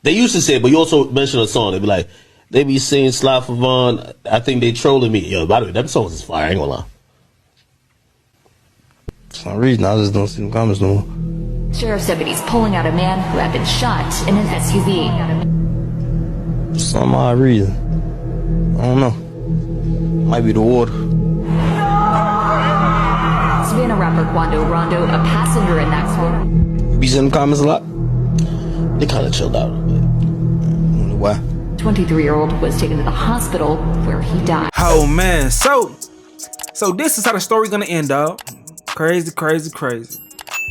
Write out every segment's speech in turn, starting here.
They used to say it, but you also mentioned a song. They be like, they be saying Slide for Vaughn. I think they trolling me. Yo, by the way, them songs is fire. I ain't gonna lie. For some reason, I just don't see them comments no more. Sheriff's deputies pulling out a man who had been shot in an SUV. For some odd reason. I don't know. Might be the water. Savannah rapper Quando Rondo, a passenger in that car. You be seeing them comments a lot? They kind of chilled out a little bit. I wonder why. 23-year-old was taken to the hospital where he died. Oh man, so this is how the story gonna end, dog. Crazy.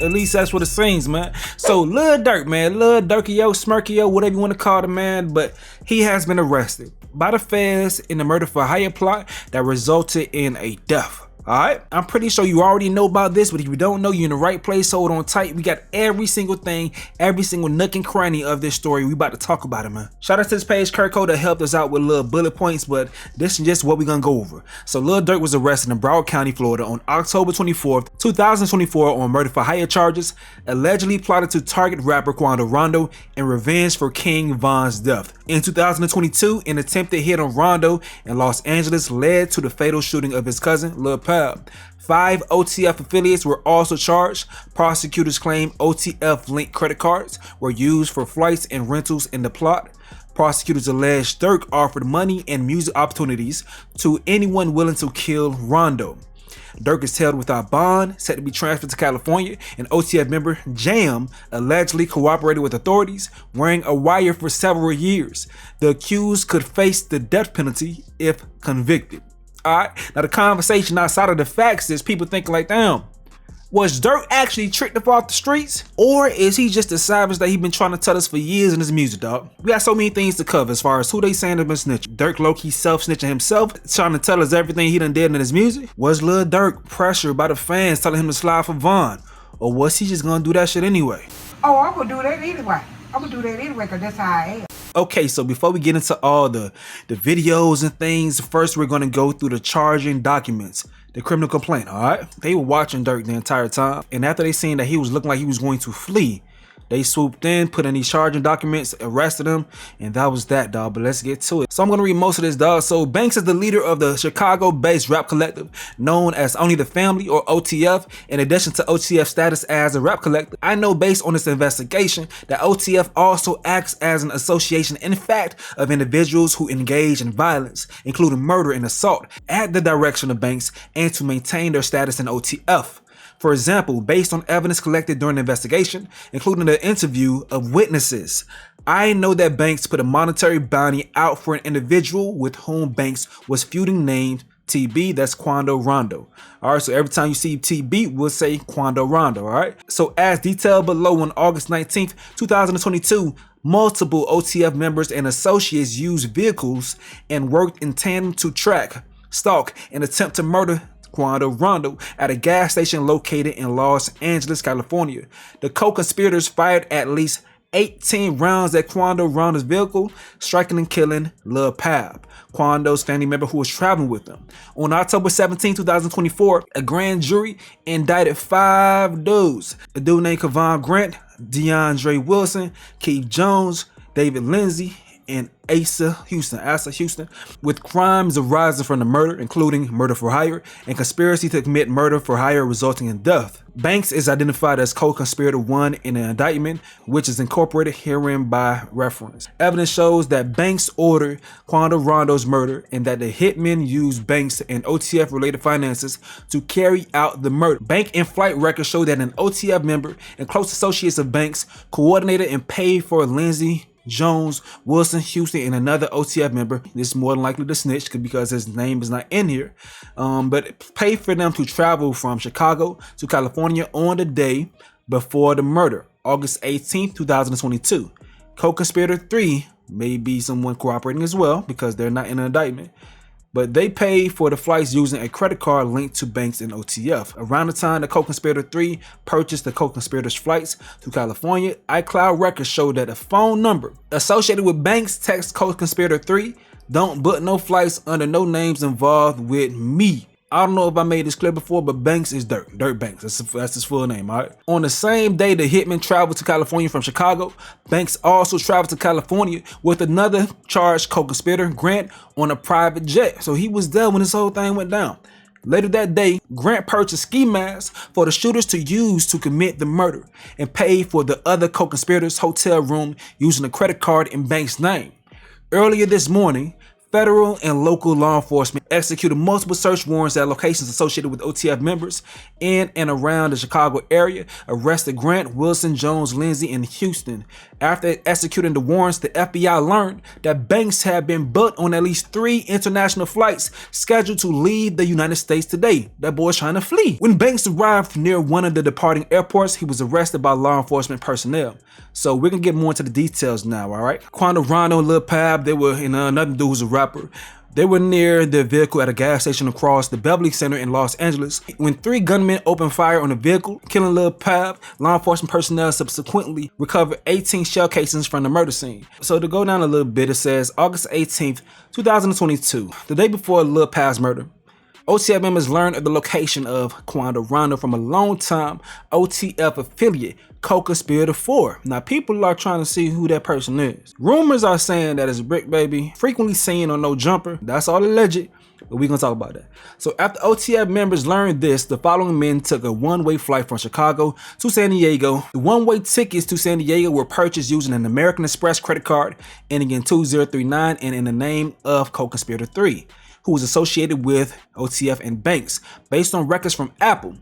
At least that's what it seems, man. So Lil Durk, man, Lil Durkio, Smirkio, whatever you want to call the man, but he has been arrested by the feds in the murder for hire plot that resulted in a death. Alright, I'm pretty sure you already know about this, but if you don't know, you're in the right place. Hold on tight. We got every single thing, every single nook and cranny of this story. We about to talk about it, man. Shout out to this page, Kirko, that helped us out with little bullet points, but this is just what we're gonna go over. So Lil Durk was arrested in Broward County, Florida on October 24th, 2024 on murder for hire charges, allegedly plotted to target rapper Quando Rondo in revenge for King Von's death. In 2022, an attempted hit on Rondo in Los Angeles led to the fatal shooting of his cousin, Lil Pab. 5 OTF affiliates were also charged. Prosecutors claim OTF linked credit cards were used for flights and rentals in the plot. Prosecutors allege Durk offered money and music opportunities to anyone willing to kill Rondo. Durk is held without bond, set to be transferred to California, and OTF member Jam allegedly cooperated with authorities, wearing a wire for several years. The accused could face the death penalty if convicted. Alright, now the conversation outside of the facts is people thinking like, damn, was Durk actually tricked up off the streets? Or is he just a savage that he been trying to tell us for years in his music, dog? We got so many things to cover as far as who they saying have been snitching. Durk low-key self-snitching himself, trying to tell us everything he done did in his music? Was Lil Durk pressured by the fans telling him to slide for Von? Or was he just gonna do that shit anyway? Oh, I'm gonna do that anyway. Because that's how I am. Okay, so before we get into all the videos and things, first we're gonna go through the charging documents, the criminal complaint, all right? They were watching Durk the entire time, and after they seen that he was looking like he was going to flee, they swooped in, put in these charging documents, arrested him, and that was that, dog. But let's get to it. So I'm gonna read most of this, dog. So Banks is the leader of the Chicago-based rap collective known as Only the Family, or OTF, in addition to OTF status as a rap collective. I know based on this investigation that OTF also acts as an association, in fact, of individuals who engage in violence, including murder and assault, at the direction of Banks and to maintain their status in OTF. For example, based on evidence collected during the investigation, including the interview of witnesses, I know that Banks put a monetary bounty out for an individual with whom Banks was feuding named TB, that's Quando Rondo. Alright, so every time you see TB, we'll say Quando Rondo, alright? So as detailed below, on August 19th, 2022, multiple OTF members and associates used vehicles and worked in tandem to track, stalk, and attempt to murder Quando Rondo at a gas station located in Los Angeles, California. The co-conspirators fired at least 18 rounds at Quando Rondo's vehicle, striking and killing Lil Pab, Quando's family member who was traveling with them. On October 17, 2024, a grand jury indicted 5 dudes. A dude named Kevon Grant, DeAndre Wilson, Keith Jones, David Lindsay, and Asa Houston, with crimes arising from the murder, including murder for hire and conspiracy to commit murder for hire resulting in death. Banks is identified as co-conspirator 1 in an indictment, which is incorporated herein by reference. Evidence shows that Banks ordered Quando Rondo's murder and that the hitmen used Banks and OTF related finances to carry out the murder. Bank and flight records show that an OTF member and close associates of Banks coordinated and paid for Lindsay, Jones, Wilson, Houston, and another OTF member. This is more than likely to snitch because his name is not in here. But paid for them to travel from Chicago to California on the day before the murder, August 18th, 2022. Co-conspirator 3 may be someone cooperating as well because they're not in an indictment. But they paid for the flights using a credit card linked to Banks and OTF. Around the time the co-conspirator 3 purchased the co-conspirators' flights to California, iCloud records show that a phone number associated with Banks text co-conspirator 3, "Don't book no flights under no names involved with me." I don't know if I made this clear before, but Banks is Durk. Durk Banks. That's his full name, all right? On the same day the hitman traveled to California from Chicago, Banks also traveled to California with another charged co-conspirator, Grant, on a private jet. So he was there when this whole thing went down. Later that day, Grant purchased ski masks for the shooters to use to commit the murder and paid for the other co-conspirators' hotel room using a credit card in Banks' name. Earlier this morning, federal and local law enforcement executed multiple search warrants at locations associated with OTF members in and around the Chicago area, arrested Grant, Wilson, Jones, Lindsay, and Houston. After executing the warrants, the FBI learned that Banks had been booked on at least 3 international flights scheduled to leave the United States today. That boy's trying to flee. When Banks arrived near one of the departing airports, he was arrested by law enforcement personnel. So we're gonna get more into the details now, all right? Quando Rondo and Lil Pab, they were, another dude who's a rapper. They were near their vehicle at a gas station across the Beverly Center in Los Angeles when 3 gunmen opened fire on the vehicle, killing Lil Pab. Law enforcement personnel subsequently recovered 18 shell casings from the murder scene. So to go down a little bit, it says August 18th, 2022, the day before Lil Pab's murder, OTF members learned of the location of Quando Rondo from a longtime OTF affiliate, co-conspirator 4. Now people are trying to see who that person is. Rumors are saying that it's Bricc Baby, frequently seen on No Jumper. That's all alleged, but we're gonna talk about that. So after OTF members learned this, the following men took a one-way flight from Chicago to San Diego. The one-way tickets to San Diego were purchased using an American Express credit card ending in 2039 and in the name of co-conspirator 3. Who was associated with OTF and Banks. Based on records from Apple,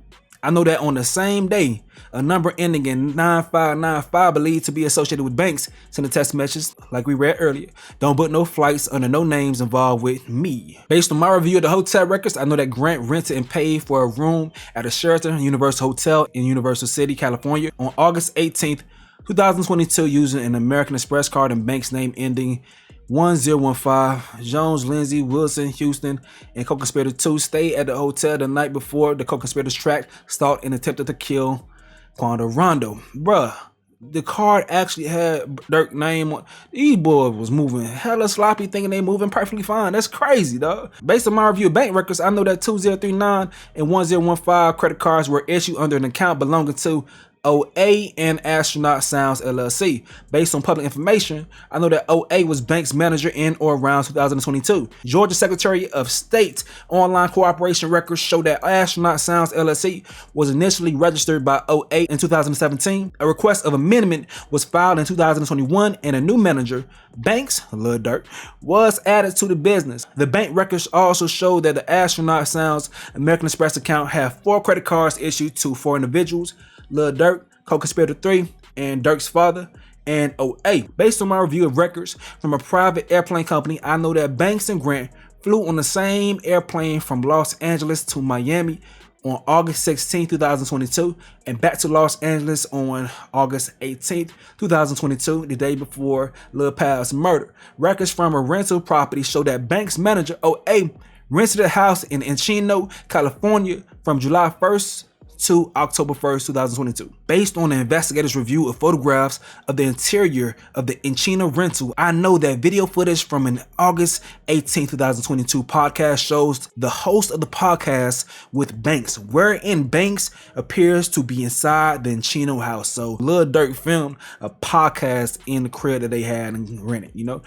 I know that on the same day, a number ending in 9595 believed to be associated with Banks sent a text message, like we read earlier. Don't book no flights under no names involved with me. Based on my review of the hotel records, I know that Grant rented and paid for a room at a Sheraton Universal Hotel in Universal City, California on August 18th, 2022 using an American Express card and Banks name ending 1015. Jones, Lindsay, Wilson, Houston, and co-conspirator 2 stayed at the hotel the night before the co-conspirators tracked, stalked, and attempted to kill Quando Rondo. Bruh, the card actually had Durk's name on. These boys was moving hella sloppy, thinking they moving perfectly fine. That's crazy, dog. Based on my review of bank records, I know that 2039 and 1015 credit cards were issued under an account belonging to OA and Astronaut Sounds LLC. Based on public information, I know that OA was Banks' manager in or around 2022. Georgia Secretary of State online cooperation records show that Astronaut Sounds LLC was initially registered by OA in 2017. A request of amendment was filed in 2021 and a new manager, Banks, Lil Durk, was added to the business. The bank records also show that the Astronaut Sounds American Express account had 4 credit cards issued to 4 individuals: Lil Durk, co-conspirator 3, and Durk's father, and OA. Based on my review of records from a private airplane company, I know that Banks and Grant flew on the same airplane from Los Angeles to Miami on August 16, 2022, and back to Los Angeles on August 18, 2022, the day before Lil Pab's murder. Records from a rental property show that Banks' manager, OA, rented a house in Encino, California from July 1st to October 1st, 2022. Based on the investigator's review of photographs of the interior of the Encino rental, I know that video footage from an August 18, 2022 podcast shows the host of the podcast with Banks, wherein Banks appears to be inside the Encino house. So Lil Durk filmed a podcast in the crib that they had and rented, you know.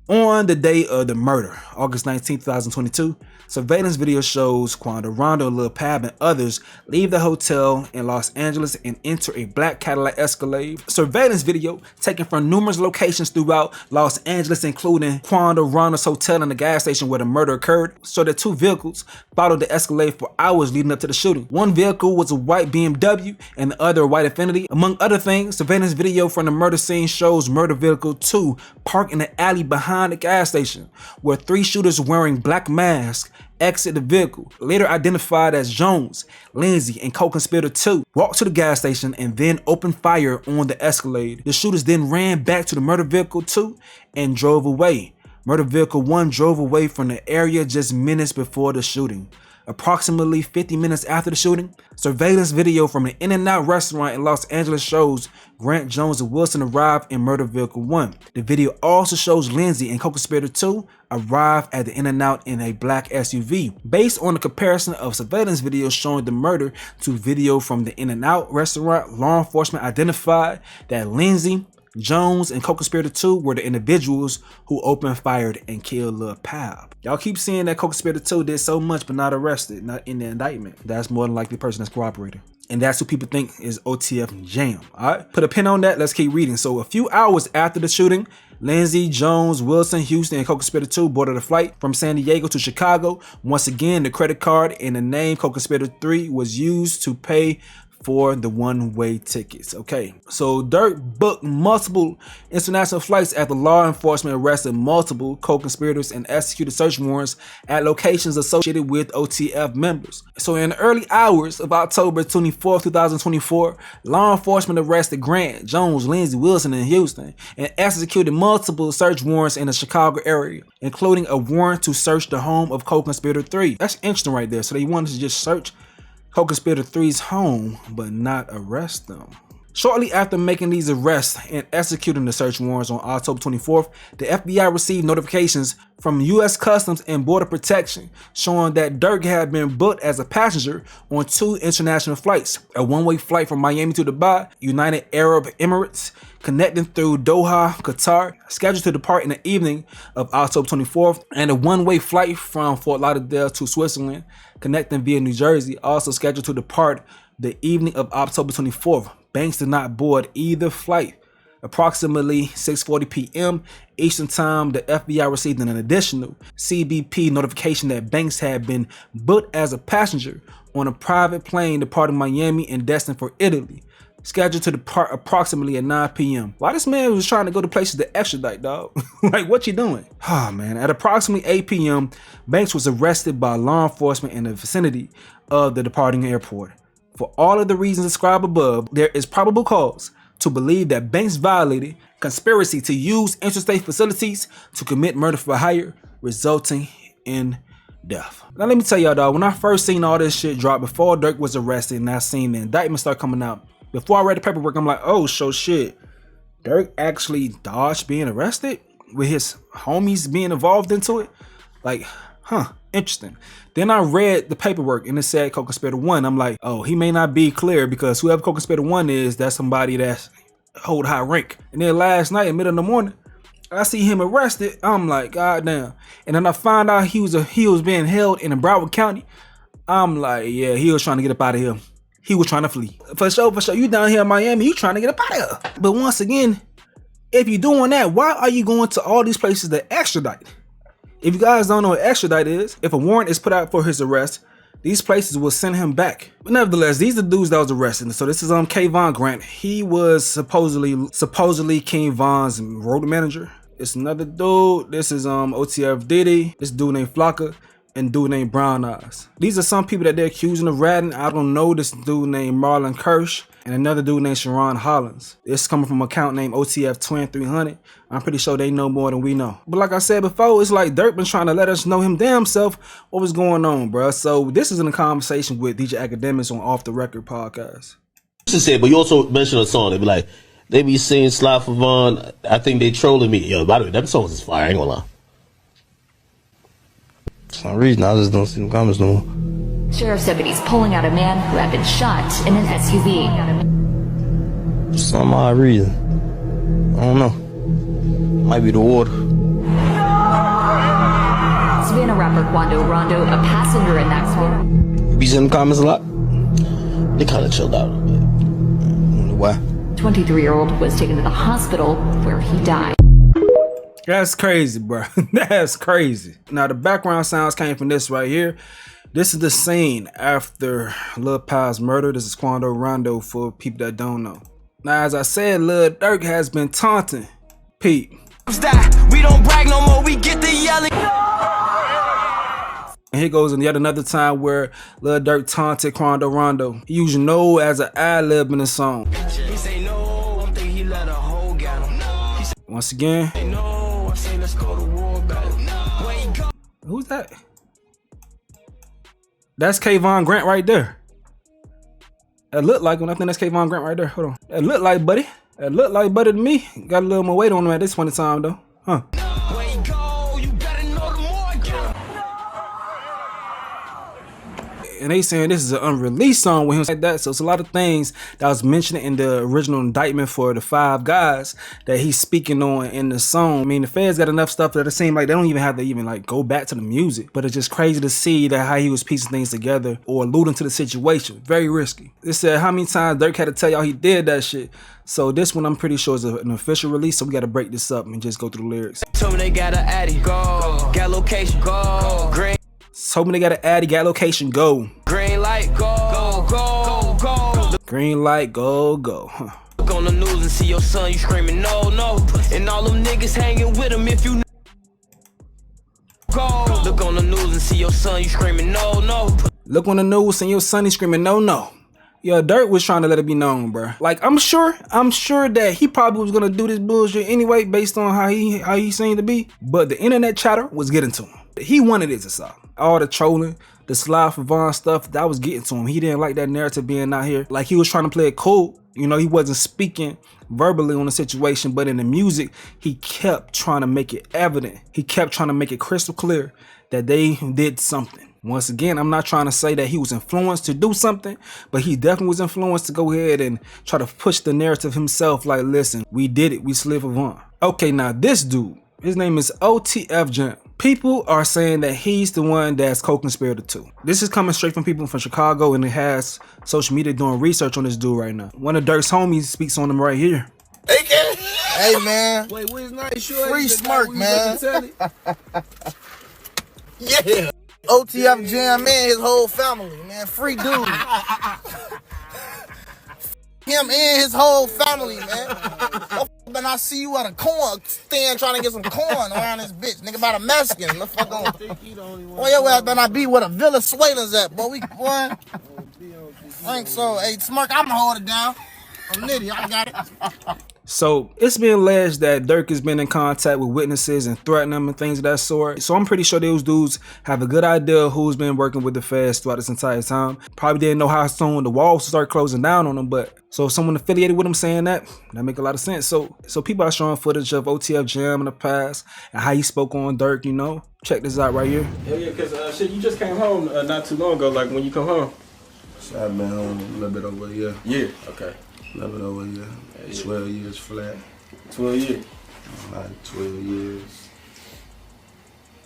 On the day of the murder, August 19, 2022, surveillance video shows Quando Rondo, Lil Pab, and others leave the hotel in Los Angeles and enter a black Cadillac Escalade. Surveillance video taken from numerous locations throughout Los Angeles, including Quando Rondo's hotel and the gas station where the murder occurred, show that 2 vehicles followed the Escalade for hours leading up to the shooting. One vehicle was a white BMW and the other a white Infiniti. Among other things, surveillance video from the murder scene shows murder vehicle 2 parked in the alley behind the gas station, where 3 shooters wearing black masks exit the vehicle, later identified as Jones, Lindsay, and co-conspirator 2, walked to the gas station and then opened fire on the Escalade. The shooters then ran back to the murder vehicle 2 and drove away. Murder vehicle 1 drove away from the area just minutes before the shooting. Approximately 50 minutes after the shooting, surveillance video from an In-N-Out restaurant in Los Angeles shows Grant, Jones, and Wilson arrive in Murder Vehicle 1. The video also shows Lindsay and Co-Conspirator 2 arrive at the In-N-Out in a black SUV. Based on the comparison of surveillance videos showing the murder to video from the In-N-Out restaurant, law enforcement identified that Lindsay, Jones, and Co-Conspirator 2 were the individuals who opened fire and killed Lil Pab. Y'all keep seeing that Co-Conspirator 2 did so much but not arrested, not in the indictment. That's more than likely the person that's cooperating. And that's who people think is OTF Jam. Alright, put a pin on that, let's keep reading. So a few hours after the shooting, Lindsay, Jones, Wilson, Houston, and Co-Conspirator 2 boarded a flight from San Diego to Chicago. Once again, the credit card and the name Co-Conspirator 3 was used to pay for the one-way tickets. Okay, so Durk booked multiple international flights after law enforcement arrested multiple co-conspirators and executed search warrants at locations associated with OTF members. So in the early hours of October 24, 2024, law enforcement arrested Grant, Jones, Lindsay, Wilson in Houston and executed multiple search warrants in the Chicago area, including a warrant to search the home of co-conspirator 3. That's interesting right there. So they wanted to just search Co-Conspirator 3's home, but not arrest them. Shortly after making these arrests and executing the search warrants on October 24th, the FBI received notifications from U.S. Customs and Border Protection showing that Durk had been booked as a passenger on 2 international flights, a one-way flight from Miami to Dubai, United Arab Emirates, connecting through Doha, Qatar, scheduled to depart in the evening of October 24th, and a one-way flight from Fort Lauderdale to Switzerland, connecting via New Jersey, also scheduled to depart the evening of October 24th. Banks did not board either flight. Approximately 6:40 p.m. Eastern Time, the FBI received an additional CBP notification that Banks had been booked as a passenger on a private plane departing Miami and destined for Italy, scheduled to depart approximately at 9 p.m. Why this man was trying to go to places to extradite, dog? Like, what you doing? Oh man, at approximately 8 p.m., Banks was arrested by law enforcement in the vicinity of the departing airport. For all of the reasons described above, there is probable cause to believe that Banks violated conspiracy to use interstate facilities to commit murder for hire, resulting in death. Now let me tell y'all, dog, when I first seen all this shit drop before Durk was arrested and I seen the indictment start coming out, before I read the paperwork, I'm like, oh, so shit, Durk actually dodged being arrested with his homies being involved into it? Like, huh, interesting. Then I read the paperwork and it said Co-Conspirator 1. I'm like, oh, he may not be clear because whoever Co-Conspirator 1 is, that's somebody that's hold high rank. And then last night in the middle of the morning, I see him arrested. I'm like, god damn. And then I find out he was being held in Broward County. I'm like, yeah, he was trying to get up out of here. He was trying to flee. For sure, you down here in Miami, you trying to get up out of here. But once again, if you're doing that, why are you going to all these places to extradite? If you guys don't know what extradite is, if a warrant is put out for his arrest, these places will send him back. But nevertheless, these are the dudes that was arrested. So this is Kayvon Grant. He was supposedly King Von's road manager. It's another dude. This is OTF Diddy. This dude named Flocka. And dude named Brown Eyes. These are some people that they're accusing of ratting. I don't know. This dude named Marlon Kirsch and another dude named Sharon Hollins. This is coming from an account named OTF Twin 300. I'm pretty sure they know more than we know. But like I said before, it's like Durk been trying to let us know him damn self what was going on, bro. So this is in a conversation with DJ Academics on Off the Record podcast. But you also mentioned a song. They be like, they be singing Sly for Vaughn. I think they trolling me. Yo, by the way, that song is fire. I ain't gonna lie. For some reason, I just don't see the comments no more. Sheriff's deputies pulling out a man who had been shot in an SUV. For some odd reason. I don't know. Might be the water. Savannah rapper Rondo, a passenger in that car. You be seeing the comments a lot? They kind of chilled out a bit. Wonder why. 23-year-old was taken to the hospital where he died. That's crazy, bro. That's crazy. Now, the background sounds came from this right here. This is the scene after Lil Pab's murder. This is Quando Rondo for people that don't know. Now, as I said, Lil Durk has been taunting Pete. We don't brag no more, we get the yelling. And here goes yet another time where Lil Durk taunted Quando Rondo. He used no as an ad-lib in the song. He say no, I think he let a hoe get him. Once again. No, I say let's go to war battle. Who's that? That's Kayvon Grant right there. That look like him. I think that's Kayvon Grant right there. Hold on. That look like buddy. That look like buddy to me. Got a little more weight on him at this point in time though. Huh. Where you go, you better know the more. And they saying this is an unreleased song with him like that. So it's a lot of things that was mentioned in the original indictment for the 5 guys that he's speaking on in the song. I mean, the feds got enough stuff that it seems like they don't even have to even like go back to the music. But it's just crazy to see that how he was piecing things together or alluding to the situation. Very risky. It said how many times Durk had to tell y'all he did that shit. So this one I'm pretty sure is an official release. So we got to break this up and just go through the lyrics. Told me they got an Addy, go. Got location, go. Green. So many got an Addy, got location, go. Green light, go, go, go. Green light, go, go. Huh. Look on the news and see your son, you screaming no, no. And all them niggas hanging with him if you go. Look on the news and see your son, you screaming no, no. Look on the news and your son, he screaming no, no. Yo, Durk was trying to let it be known, bro. Like, I'm sure that he probably was gonna do this bullshit anyway based on how he seemed to be. But the internet chatter was getting to him. He wanted it to stop. All the trolling, the Sly for Von stuff, that was getting to him. He didn't like that narrative being out here. Like, he was trying to play it cool. You know, he wasn't speaking verbally on the situation, but in the music, he kept trying to make it evident. He kept trying to make it crystal clear that they did something. Once again, I'm not trying to say that he was influenced to do something, but he definitely was influenced to go ahead and try to push the narrative himself. Like, listen, we did it. We slid for Von. Okay, now this dude, his name is OTF Jam. People are saying that he's the one that's co-conspirator too. This is coming straight from people from Chicago, and it has social media doing research on this dude right now. One of Durk's homies speaks on him right here. Hey man. Wait, where's nice short? Free smirk, man. Yeah. OTF Jam, man, his whole family, man. Free dude. Him and his whole family, man. Man, I see you at a corn stand trying to get some corn around this bitch. Nigga about a Mexican. The fuck on. Boy, your ass better not be where the Venezuelans at, boy. Boy. I think so. Hey, Smirk, I'm gonna hold it down. I'm nitty, I got it. So it's been alleged that Durk has been in contact with witnesses and threatening them and things of that sort. So I'm pretty sure those dudes have a good idea of who's been working with the feds throughout this entire time. Probably didn't know how soon the walls start closing down on them, but so someone affiliated with him saying that make a lot of sense. So people are showing footage of OTF Jam in the past and how he spoke on Durk, you know. Check this out right here. Yeah, because shit, you just came home not too long ago, like when you come home. So I've been home a little bit over a year. Yeah, okay. A little bit over a year. 12 years flat. 12 years. Like 12 years.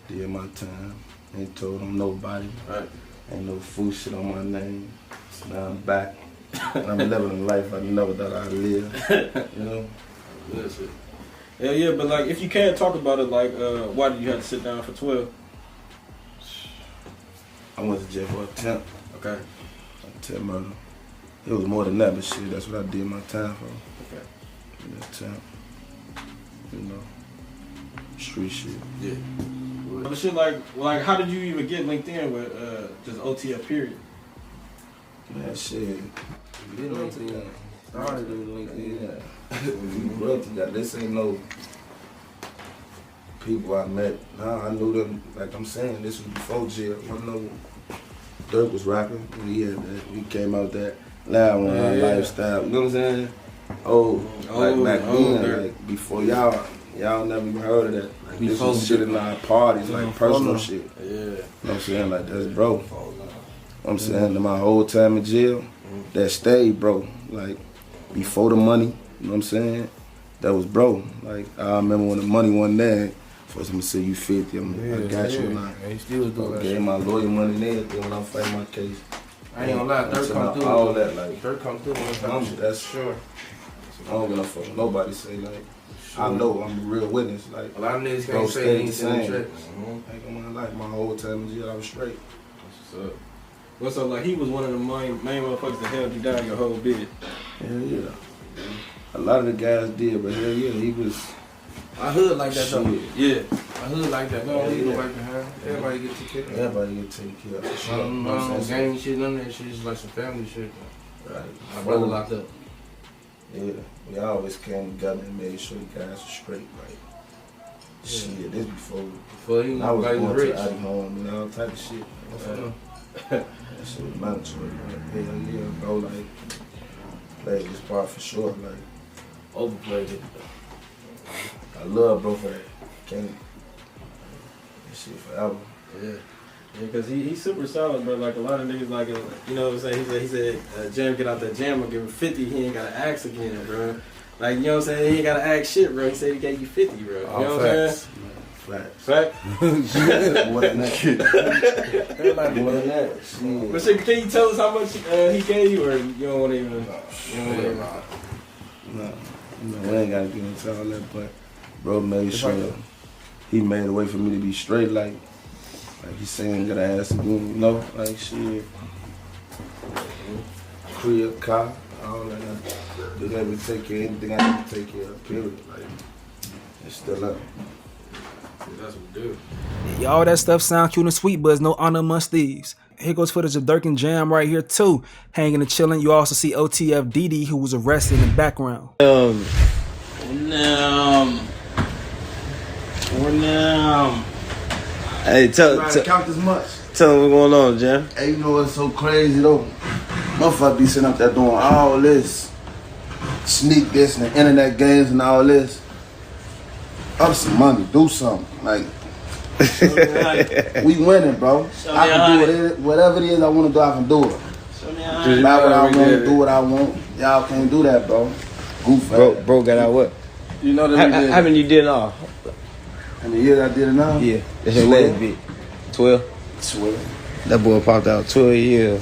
Did my time. Ain't told them nobody. Right. Ain't no food shit on my name. So now I'm back. And I'm living a life I never thought I'd live. You know? That's it. Yeah, but like if you can't talk about it, like why did you have to sit down for 12? I went to jail for attempt. Okay. Attempt murder. It was more than that, but shit, that's what I did my time for. Okay. Attempt. You know. Street shit. Yeah. But shit, like how did you even get linked in with just OTF period? Man, shit. Get LinkedIn. Started with LinkedIn. We grew up together. This ain't no people I met. Nah, I knew them. Like I'm saying, this was before jail. I know Durk was rapping when he had that. We came out that loud on our lifestyle. You know what I'm saying? Like back then, like before y'all never even heard of that. Like this was shit in our parties, like personal shit. Yeah. You know what I'm saying? Like that's bro. You know what I'm saying? My whole time in jail, that stayed, bro. Like before the money, you know what I'm saying? That was bro. Like I remember when the money wasn't there. First I'm gonna say you 50, I got you and I still do gave my lawyer money and everything when I'm fighting my case. I ain't gonna lie, Durk come through. All that, like Durk come through. that's sure. I don't give no fuck. Nobody say like I know I'm a real witness. Like a lot of niggas bro, can't say he ain't seen the Like in my life, my whole time in jail, I was straight. What's up? What's up? Like he was one of the main motherfuckers that held you down your whole bid. Hell yeah. A lot of the guys did, but hell yeah, he was. I hood like that though. Yeah. I hood like that. No, you go back behind. Everybody get taken care of. Everybody get taken care of. Sure. No gang shit, none of that shit. It's like some family shit. Right. My brother locked up. Yeah. We always came together and made sure the guys were straight. Like shit, this before he I was like going rich. to Ivy home and all type of shit. That shit was mandatory. Like, hell yeah, bro. Like, played this part for sure. Like, overplayed it. I love bro for that. Can't. That shit forever. Yeah. Yeah, cause he's super solid, bro. Like a lot of niggas, like you know what I'm saying. He said, Jam get out that jam, I'll give him 50. He ain't gotta ask again, bro. Like you know what I'm saying. He ain't gotta ask shit, bro. He said he gave you 50, bro. You know what I'm saying? Facts. Fact. More than that. More than that. Shit. But shit, can you tell us how much he gave you, or you don't want to even? No, we ain't gotta get into all that. But bro made sure he made a way for me to be straight, like he's saying, gotta ask again, you know, like shit. Crib, car, all that. Being able to take care of anything I need to take care of, period. Like, it's still up. That's what we do. Yeah, all that stuff sound cute and sweet, but there's no honor amongst thieves. Here goes footage of Durk and Jam right here too, hanging and chilling. You also see OTF DD, who was arrested in the background. Hey, tell Count this much. them what's going on, Jam. Hey, you know what's so crazy though? Motherfucker be sitting up there doing all this, sneak this and internet games and all this. Up some money, do something. Like, we winning, bro. I can do whatever it is I want to do, I can do it. Buy what I want, do what I want. Y'all can't do that, bro. Goof Bro got out what? You know that How many you did off? How many years I did it now? Yeah, that's your last bit. 12. 12. That boy popped out 12 years.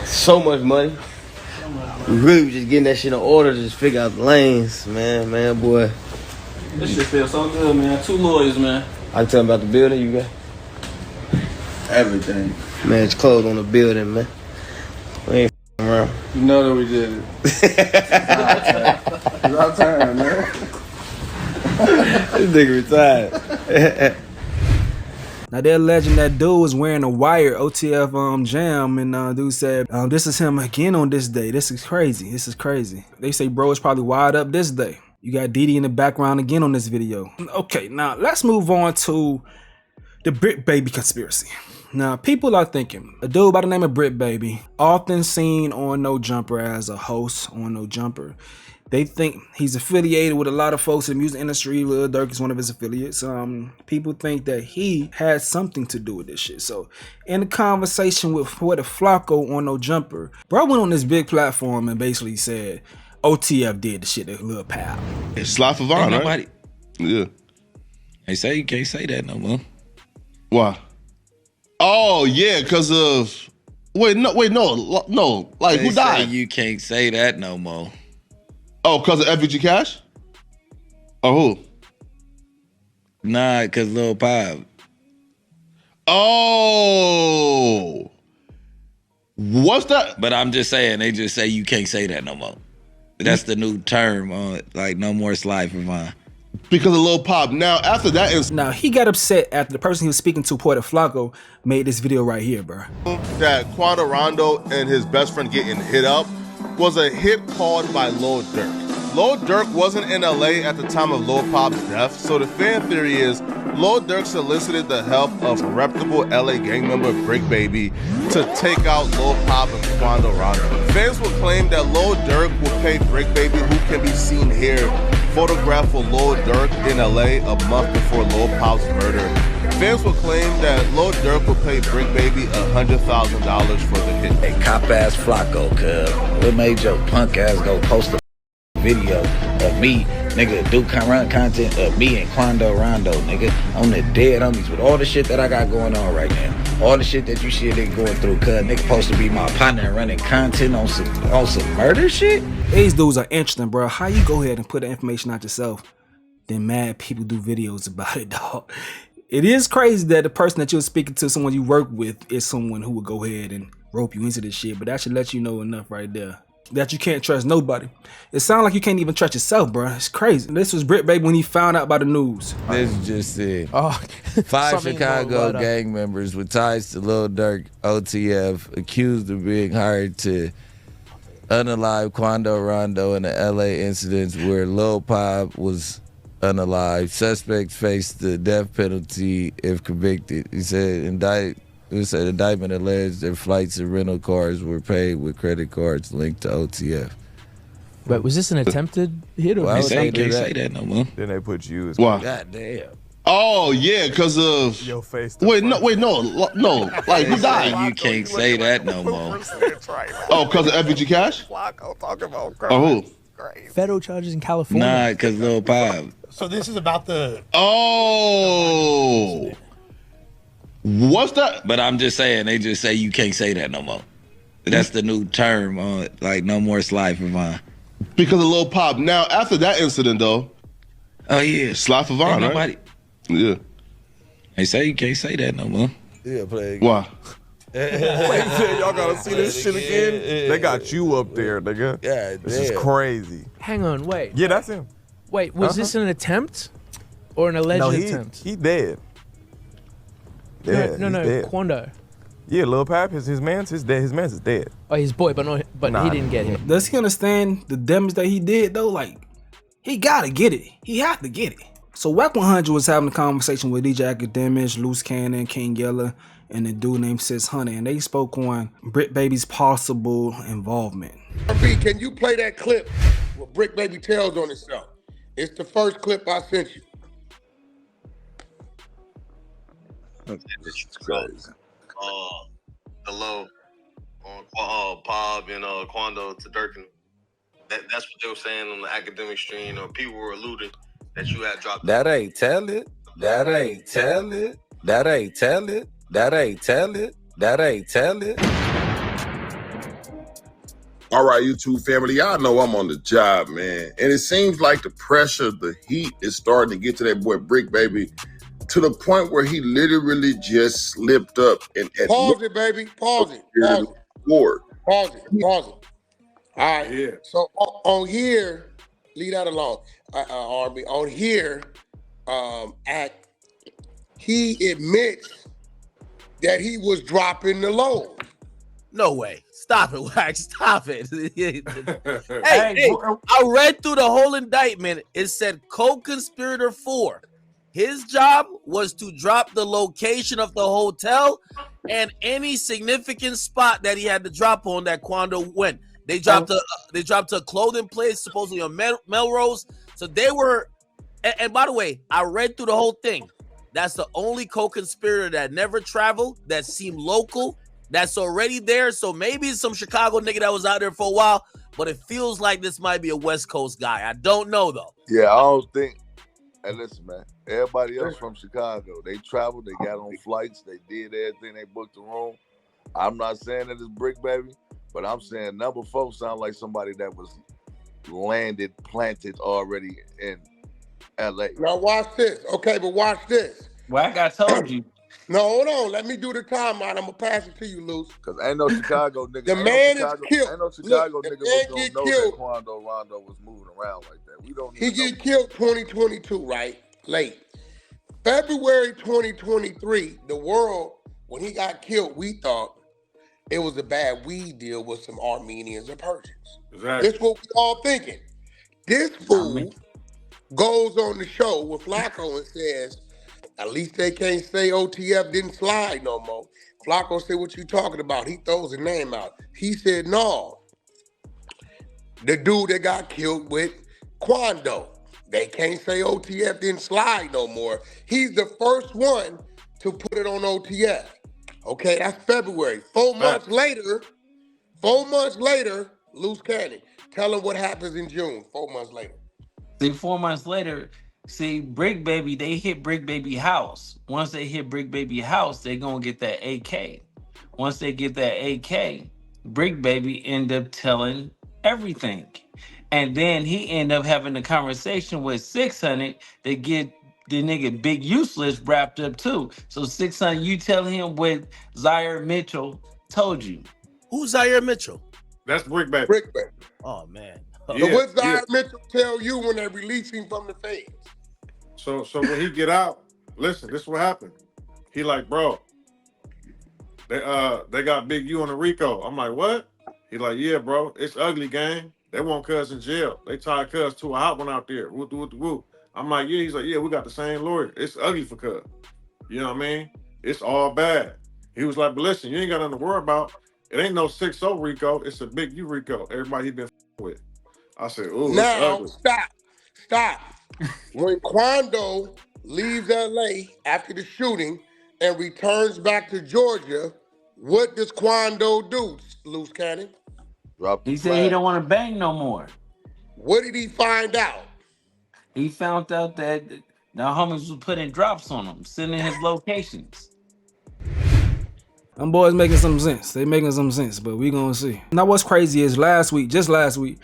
So much money. We really was just getting that shit in order to just figure out the lanes, man, boy. This shit feels so good, man. 2 lawyers, man. I can tell him about the building you got. Everything. Man, it's closed on the building, man. We ain't around. You know that we did it. It's our time, man. This nigga retired. Now they're alleging that dude was wearing a wire OTF Jam, and dude said this is him again on this day. This is crazy. They say bro is probably wired up this day. You got Didi in the background again on this video. Okay, now let's move on to the Bricc Baby conspiracy. Now, people are thinking, a dude by the name of Bricc Baby, often seen on No Jumper as a host on No Jumper. They think he's affiliated with a lot of folks in the music industry. Lil Durk is one of his affiliates. People think that he had something to do with this shit. So, in a conversation with Flocko on No Jumper, bro went on this big platform and basically said, OTF did the shit to Lil Pal. It's Sly Favon, right? Nobody. Yeah. They say you can't say that no more. Why? Oh yeah, because of no. Like They who died? say you can't say that no more. Oh, because of FBG Cash? Or who? Nah, because Lil Pop. Oh. What's that? But I'm just saying, they just say you can't say that no more. That's the new term on like no more Sly Favon. Because of Lil Pop. Now, after that incident, Now, he got upset after the person he was speaking to, Puerto Flocko, made this video right here, bro. that Quando Rondo and his best friend getting hit up was a hit called by Lil Durk. Lil Durk wasn't in LA at the time of Lil Pop's death, so the fan theory is Lil Durk solicited the help of reputable LA gang member Bricc Baby to take out Lil Pop and Quando Rondo. Fans will claim that Lil Durk will pay Bricc Baby, who can be seen here, photograph of Lil Durk in LA a month before Lil Pop's murder. Fans will claim that Lil Durk will pay Bricc Baby $100,000 for the hit. Hey, cop ass Flocko, cuz. What made your punk ass go post a video of me, nigga, do content of me and Quando Rondo, nigga, on the dead homies with all the shit that I got going on right now. All the shit that you see nigga going through, cuz nigga supposed to be my partner and running content on some murder shit? These dudes are interesting, bro. How you go ahead and put the information out yourself, then mad people do videos about it, dog. It is crazy that the person that you're speaking to, someone you work with, is someone who would go ahead and rope you into this shit, but that should let you know enough right there that you can't trust nobody. It sounds like you can't even trust yourself, bro. It's crazy. This was Bricc Baby when he found out about the news. This just said. 5 Chicago gang members with ties to Lil Durk, OTF, accused of being hired to unalive Quando Rondo in the LA incidents where Lil Pop was unalive. Suspects face the death penalty if convicted. He said indicted It said indictment alleged their flights and rental cars were paid with credit cards linked to OTF. But was this an attempted hit or? Why would they do Can't that? say that no more. Then they put you as Why? God damn. Oh yeah, because of your face. Wait, no. Like who died? You can't say that no more. Oh, because of FBG Cash? Oh, who? Federal charges in California. Nah, because Lil Pop. So this is about the. Oh. What's that? But I'm just saying, they just say you can't say that no more. That's the new term on like no more Sly Favon. Because of Lil Pop. Now, after that incident, though. Oh, yeah. Sly Favon, Ain't right? Yeah. They say you can't say that no more. Yeah, play again. Why? Wait, y'all gotta see this shit again? They got you up there, nigga. Yeah, this is crazy. Hang on, wait. Yeah, that's him. Wait, was this an attempt or an alleged attempt? He dead. Yeah, no, dead. Quando. Yeah, Lil Pap, his man's dead. His man's is dead. Oh, his boy, but he didn't get hit. Does he understand the damage that he did though? Like, he gotta get it. He have to get it. So Wack 100 was having a conversation with DJ Academics, Loose Cannon, King Yella, and a dude named 600, and they spoke on Bricc Baby's possible involvement. RP, can you play that clip where Bricc Baby tells on himself? It's the first clip I sent you. This is crazy. Hello on Pop and Quando to Durkin. That's what they were saying on the academic stream, or people were alluding that you had dropped. That ain't tell it. That ain't tell it. That ain't tell it. That ain't tell it. That ain't tell it. All right, YouTube family, y'all know I'm on the job, man. And it seems like the pressure, the heat is starting to get to that boy Bricc Baby to the point where he literally just slipped up and Pause it, baby. Pause it. Pause it. Pause it. Pause it. All right. Yeah. So on here, leave that alone. RB on here, he admits that he was dropping the load. No way. Stop it, Wax. Stop it. hey, I read through the whole indictment. It said co-conspirator 4. His job was to drop the location of the hotel and any significant spot that he had to drop on that Quando went. They dropped a clothing place, supposedly on Melrose. So they were, and by the way, I read through the whole thing. That's the only co-conspirator that never traveled, that seemed local, that's already there. So maybe it's some Chicago nigga that was out there for a while, but it feels like this might be a West Coast guy. I don't know though. Yeah, I don't think. Hey, listen, man. Everybody else from Chicago, they traveled, they got on flights, they did everything, they booked the room. I'm not saying that it's Bricc Baby, but I'm saying number 4 sound like somebody that was planted already in LA. Now watch this. Okay, but watch this. Well, I told you. No, hold on. Let me do the timeout. I'm gonna pass it to you, Luce. Cause ain't no Chicago nigga. The man is killed. Ain't no Chicago Look, nigga was gonna know killed. that Quando Rondo was moving around like that. We don't. He get killed 2022, right? Late. February 2023, the world, when he got killed, we thought it was a bad weed deal with some Armenians or Persians. Exactly. This what we all thinking. This fool goes on the show with Flacco and says, at least they can't say OTF didn't slide no more. Flacco said, what you talking about? He throws a name out. He said, no. The dude that got killed with Quando. They can't say OTF didn't slide no more. He's the first one to put it on OTF. Okay, that's February. 4 months later, Loose Cannon. Tell him what happens in June, 4 months later. See, 4 months later, Bricc Baby, they hit Bricc Baby house. Once they hit Bricc Baby house, they gonna get that AK. Once they get that AK, Bricc Baby end up telling everything. And then he end up having a conversation with 600 to get the nigga Big Useless wrapped up too. So 600, you tell him what Zaire Mitchell told you. Who's Zaire Mitchell? That's Bricc Baby. Bricc Baby. Oh man. So what Zaire Mitchell tell you when they release him from the feds? So when he get out, listen, this is what happened. He like, bro, they got Big U on the RICO. I'm like, what? He like, yeah, bro, it's ugly, gang. They want Cuz in jail. They tied Cuz to a hot one out there. Woo. I'm like, yeah. He's like, yeah, we got the same lawyer. It's ugly for Cuz. You know what I mean? It's all bad. He was like, but listen, you ain't got nothing to worry about. It ain't no 6-0 Rico. It's a big U Rico. Everybody he been with. I said, ooh, it's Now, ugly. stop. When Quando leaves LA after the shooting and returns back to Georgia, what does Quando do, Loose Cannon? He said he don't want to bang no more. What did he find out? He found out that the homies was putting drops on him, sending his locations. Them boys making some sense. They making some sense, but we gonna see. Now what's crazy is just last week,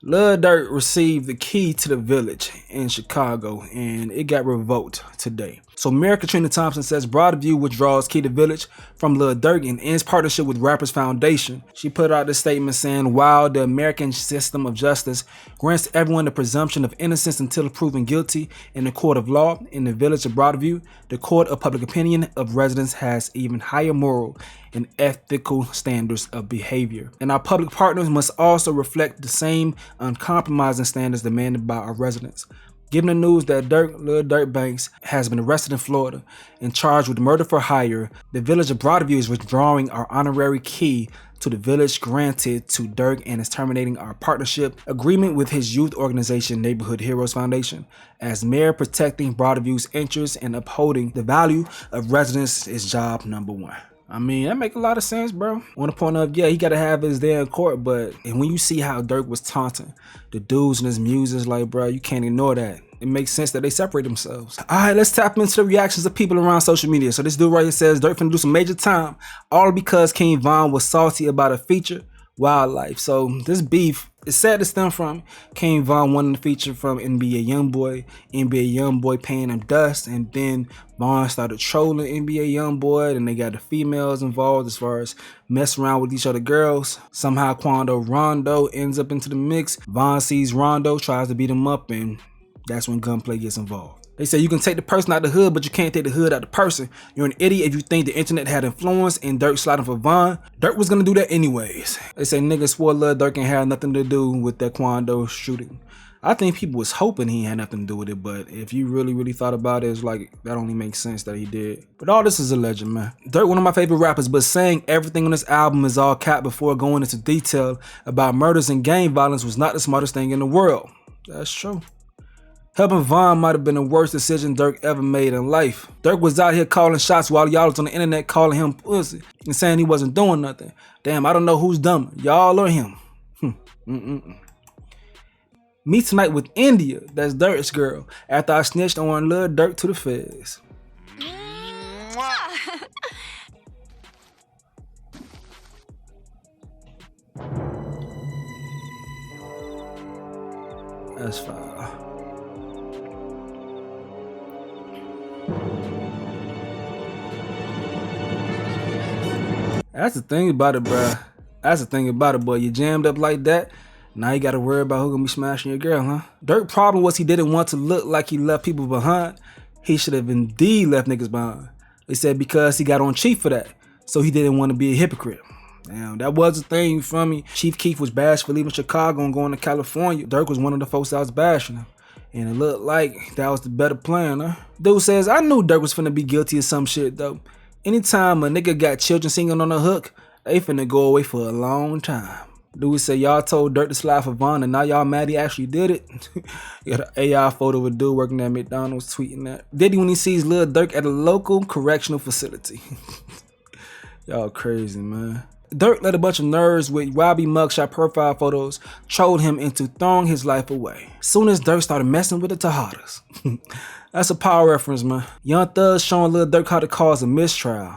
Lil Durk received the key to the village in Chicago and it got revoked today. So Mayor Katrina Thompson says Broadview withdraws key to village from Lil Durk and ends partnership with Rappers Foundation. She put out this statement saying, while the American system of justice grants everyone the presumption of innocence until proven guilty in the court of law, in the village of Broadview, the court of public opinion of residents has even higher moral and ethical standards of behavior. And our public partners must also reflect the same uncompromising standards demanded by our residents. Given the news that Lil Durk Banks has been arrested in Florida and charged with murder for hire, the village of Broadview is withdrawing our honorary key to the village granted to Durk and is terminating our partnership agreement with his youth organization Neighborhood Heroes Foundation. As mayor, protecting Broadview's interests and upholding the value of residents is job number one. I mean, that make a lot of sense, bro. On the point of, yeah, he gotta have his day in court, but and when you see how Durk was taunting the dudes and his muses, like, bro, you can't ignore that. It makes sense that they separate themselves. All right, let's tap into the reactions of people around social media. So this dude right here says, Durk finna do some major time, all because King Von was salty about a feature, Wildlife. So this beef is sad to stem from King Von wanting to feature from NBA Youngboy paying him dust, and then Von started trolling NBA Youngboy, and they got the females involved as far as messing around with each other girls. Somehow Rondo ends up into the mix. Von sees Rondo, tries to beat him up, and that's when gunplay gets involved. They say you can take the person out the hood, but you can't take the hood out the person. You're an idiot if you think the internet had influence and Durk sliding for Von. Durk was gonna do that anyways. They say niggas swore Lil Durk ain't had nothing to do with that Quando shooting. I think people was hoping he had nothing to do with it, but if you really thought about it, it's like that only makes sense that he did. But all this is a legend, man. Durk, one of my favorite rappers, but saying everything on this album is all cap before going into detail about murders and gang violence was not the smartest thing in the world. That's true. Helping Von might have been the worst decision Durk ever made in life. Durk was out here calling shots while y'all was on the internet calling him pussy and saying he wasn't doing nothing. Damn, I don't know who's dumber, y'all or him. Me tonight with India, that's Durk's girl, after I snitched on Lil Durk to the feds. That's fine. That's the thing about it, bruh. That's the thing about it, boy. You jammed up like that, now you gotta worry about who gonna be smashing your girl, huh? Durk's problem was he didn't want to look like he left people behind. He should have indeed left niggas behind. They said because he got on Chief for that, so he didn't want to be a hypocrite. Damn, that was the thing, you feel me? Chief Keef was bashed for leaving Chicago and going to California. Durk was one of the folks that was bashing him. And it looked like that was the better plan, huh? Dude says, I knew Durk was finna be guilty of some shit, though. Anytime a nigga got children singing on the hook, they finna go away for a long time. Dude say, y'all told Durk to slide for Von, and now y'all mad he actually did it? You got an AI photo of a dude working at McDonald's tweeting that. Diddy when he sees Lil Durk at a local correctional facility. Y'all crazy, man. Durk let a bunch of nerds with YB mugshot profile photos troll him into throwing his life away. Soon as Durk started messing with the Tejadas. That's a power reference, man. Young Thug's showing Lil Durk how to cause a mistrial.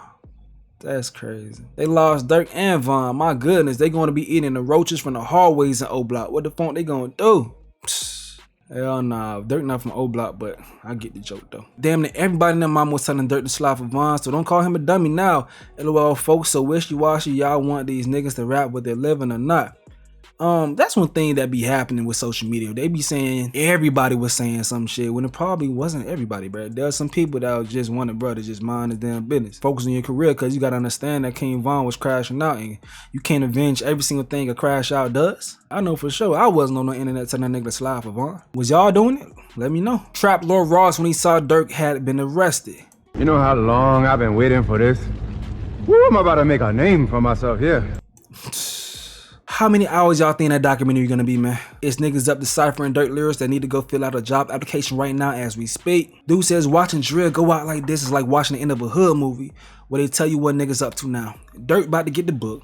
That's crazy. They lost Durk and Von. My goodness, they gonna be eating the roaches from the hallways in O Block. What the fuck they gonna do? Psst. Hell nah, Durk not from O Block, but I get the joke though. Damn it, everybody in their mama was telling Durk to slide for Von, so don't call him a dummy now. LOL, folks so wishy-washy, y'all want these niggas to rap with their living or not. That's one thing that be happening with social media. They be saying everybody was saying some shit when it probably wasn't everybody, bro. There's some people that just wanted, bro, to just mind his damn business. Focus on your career, because you got to understand that King Von was crashing out, and you can't avenge every single thing a crash out does. I know for sure I wasn't on the internet telling that nigga to slide for Von. Was y'all doing it? Let me know. Trap Lord Ross when he saw Durk had been arrested. You know how long I've been waiting for this? Woo, I'm about to make a name for myself here. How many hours y'all think that documentary gonna be, man? It's niggas up deciphering Durk lyrics that need to go fill out a job application right now as we speak. Dude says watching drill go out like this is like watching the end of a hood movie where they tell you what niggas up to now. Durk about to get the book.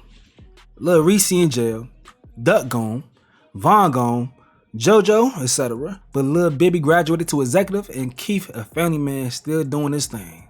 Lil Reese in jail. Duck gone. Von gone. JoJo, etc. But Lil Baby graduated to executive and Keith, a family man, still doing his thing.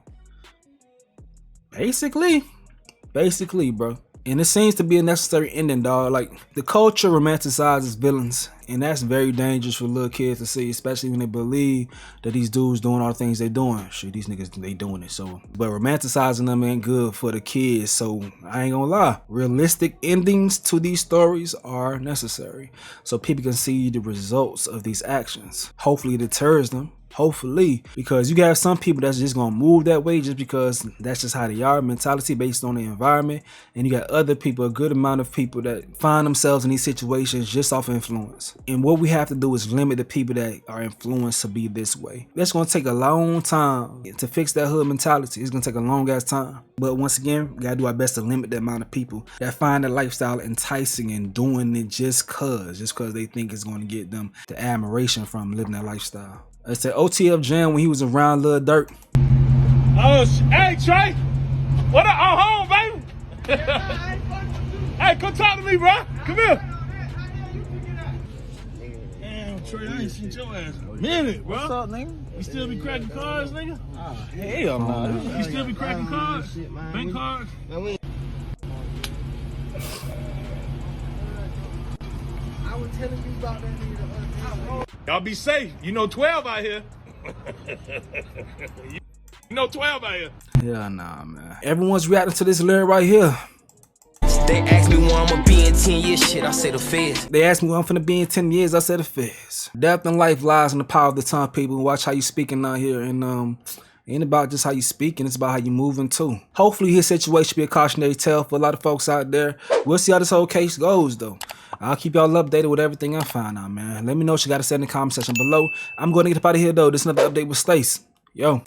Basically, bro. And it seems to be a necessary ending, dog. Like, the culture romanticizes villains, and that's very dangerous for little kids to see, especially when they believe that these dudes doing all the things they doing. Shit, these niggas, they doing it, so. But romanticizing them ain't good for the kids, so I ain't gonna lie. Realistic endings to these stories are necessary, so people can see the results of these actions. Hopefully it deters them. Hopefully, because you got some people that's just gonna move that way just because that's just how they are, mentality based on the environment, and you got other people, a good amount of people that find themselves in these situations just off influence. And what we have to do is limit the people that are influenced to be this way. That's gonna take a long time to fix that hood mentality. It's gonna take a long ass time. But once again, we gotta do our best to limit the amount of people that find the lifestyle enticing and doing it just cause they think it's gonna get them the admiration from living that lifestyle. I said OTF Jam when he was around Lil Durk. Oh, hey Trey, what up? I'm home, baby. Hey, come talk to me, bro. Come here. Damn, Trey, I ain't seen your ass in a minute, bro. What's up, nigga? You still be cracking cards, nigga? Hell no. You still be cracking cards? Bank cards? I was telling you about that nigga the other day. Y'all be safe. You know 12 out here. You know 12 out here. Yeah, nah, man. Everyone's reacting to this lyric right here. They asked me where I'ma be in 10 years, shit, I say the feds. They asked me where I'm finna be in 10 years, I said the feds. Death and life lies in the power of the tongue, people. Watch how you speaking out here, and it ain't about just how you speaking, it's about how you moving too. Hopefully his situation be a cautionary tale for a lot of folks out there. We'll see how this whole case goes though. I'll keep y'all updated with everything I find out, man. Let me know what you gotta say in the comment section below. I'm gonna get up out of here though. This is another update with Stace. Yo.